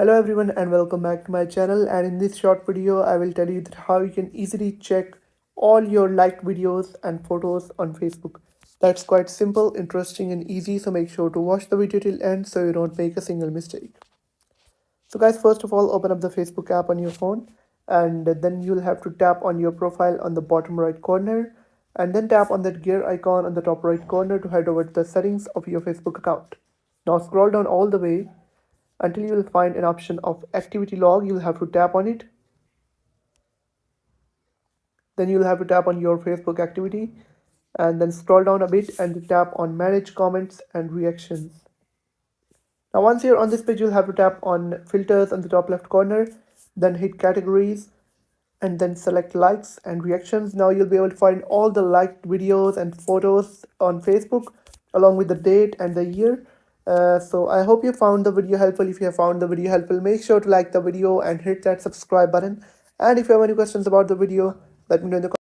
Hello everyone and welcome back to my channel, and in this short video I will tell you that how you can easily check all your liked videos and photos on Facebook. That's quite simple, interesting and easy, so make sure to watch the video till end so you don't make a single mistake. So guys, first of all open up the Facebook app on your phone, and then you'll have to tap on your profile on the bottom right corner, and then tap on that gear icon on the top right corner to head over to the settings of your Facebook account. Now scroll down all the way until you will find an option of activity log. You'll have to tap on it. Then you'll have to tap on your Facebook activity and then scroll down a bit and tap on manage comments and reactions. Now once you're on this page, you'll have to tap on filters on the top left corner, then hit categories and then select likes and reactions. Now you'll be able to find all the liked videos and photos on Facebook along with the date and the year. So I hope you found the video helpful. If you have found the video helpful, make sure to like the video and hit that subscribe button. And if you have any questions about the video, let me know in the